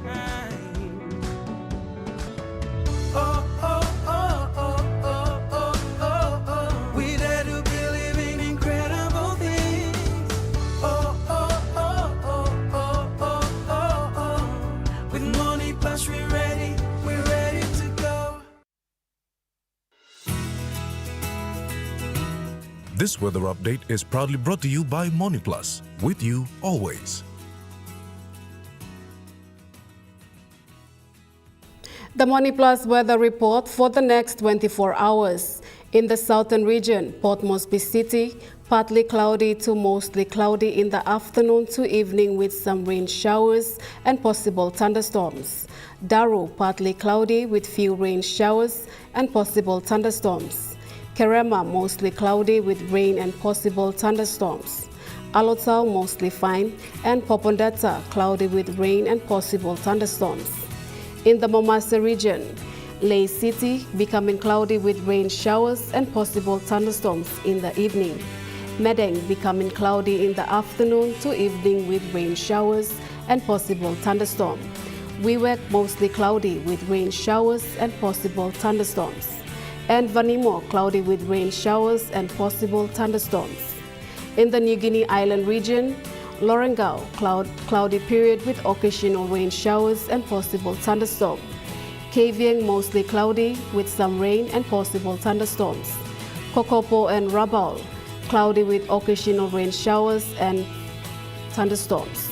Oh, oh, oh, oh, oh, oh, oh, oh. We dare to be living incredible things. Oh, oh, oh, oh, oh, oh, oh, oh. With money plus we're ready to go. This weather update is proudly brought to you by MoneyPlus, with you always. The MoneyPlus weather report for the next 24 hours. In the southern region, Port Moresby City, partly cloudy to mostly cloudy in the afternoon to evening with some rain showers and possible thunderstorms. Daru, partly cloudy with few rain showers and possible thunderstorms. Kerema, mostly cloudy with rain and possible thunderstorms. Alotau, mostly fine, and Popondata, cloudy with rain and possible thunderstorms. In the Momasa region, Lay City, becoming cloudy with rain showers and possible thunderstorms in the evening. Medeng, becoming cloudy in the afternoon to evening with rain showers and possible thunderstorm. Wewak, mostly cloudy with rain showers and possible thunderstorms. And Vanimo, cloudy with rain showers and possible thunderstorms. In the New Guinea Island region, Lorengau, cloudy period with occasional rain showers and possible thunderstorm. Kavieng, mostly cloudy with some rain and possible thunderstorms. Kokopo and Rabaul, cloudy with occasional rain showers and thunderstorms.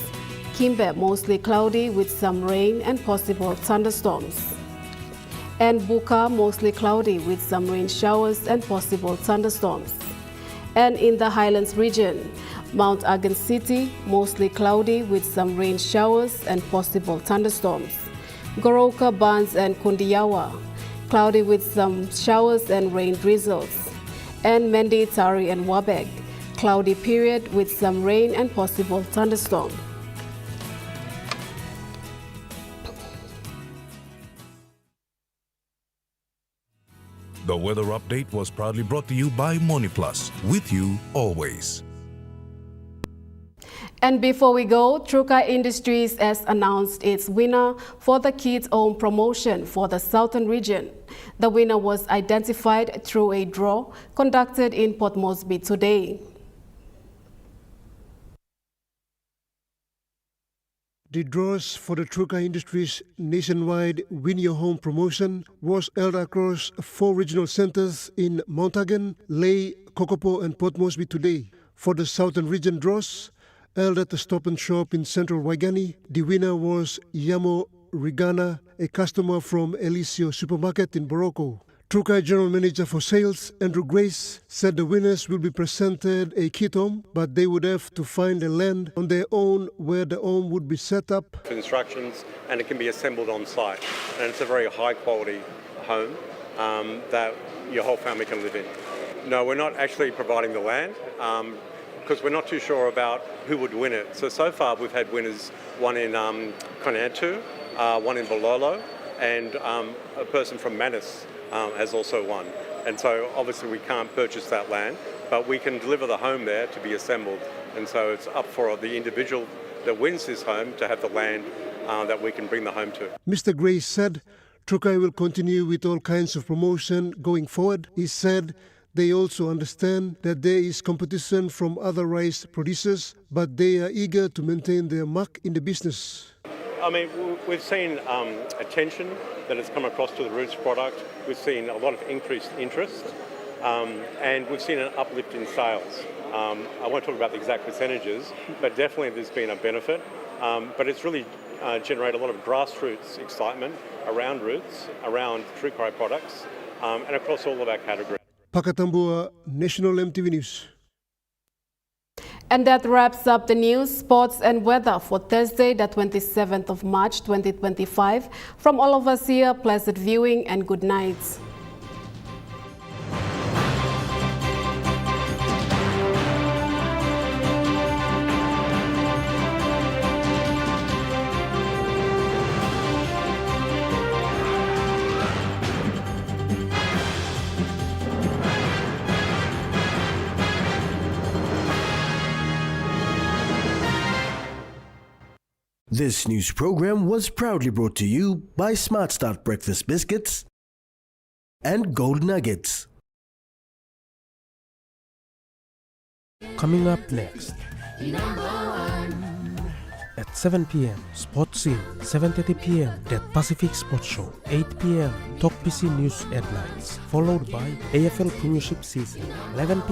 Kimbe, mostly cloudy with some rain and possible thunderstorms. And Buka, mostly cloudy with some rain showers and possible thunderstorms. And in the Highlands region, Mount Agan City, mostly cloudy with some rain showers and possible thunderstorms. Goroka, Barnes and Kundiawa, cloudy with some showers and rain drizzles. And Mendi, Tari and Wabeg, cloudy period with some rain and possible thunderstorm. The weather update was proudly brought to you by MoneyPlus, with you always. And before we go, Trukai Industries has announced its winner for the Kids Home promotion for the Southern region. The winner was identified through a draw conducted in Port Moresby today. The draws for the Trukai Industries nationwide Win Your Home promotion was held across 4 regional centers in Mount Hagen, Ley, Kokopo and Port Moresby today. For the Southern Region draws, held at the Stop and Shop in Central Waigani, the winner was Yamo Rigana, a customer from Elisio Supermarket in Boroko. Trukai General Manager for Sales, Andrew Grace, said the winners will be presented a kit home, but they would have to find a land on their own where the home would be set up. Instructions, and it can be assembled on site. And it's a very high quality home that your whole family can live in. No, we're not actually providing the land because we're not too sure about who would win it. So far we've had winners, one in Konantu, one in Bololo, and a person from Manus has also won. And so obviously we can't purchase that land, but we can deliver the home there to be assembled. And so it's up for the individual that wins this home to have the land that we can bring the home to. Mr. Grace said Trukai will continue with all kinds of promotion going forward. He said they also understand that there is competition from other rice producers, but they are eager to maintain their mark in the business. I mean, we've seen attention that has come across to the Roots product. We've seen a lot of increased interest, and we've seen an uplift in sales. I won't talk about the exact percentages, but definitely there's been a benefit. But it's really generated a lot of grassroots excitement around Roots, around Trukai products, and across all of our categories. Pakatambua, National EMTV News. And that wraps up the news, sports and weather for Thursday, the 27th of March, 2025. From all of us here, pleasant viewing and good night. This news program was proudly brought to you by Smart Start Breakfast Biscuits and Gold Nuggets. Coming up next. At 7 p.m. Sport Scene, 7:30 p.m. That Pacific Sports Show, 8 p.m. Talk PC News Headlines, followed by AFL Premiership Season, 11 p.m.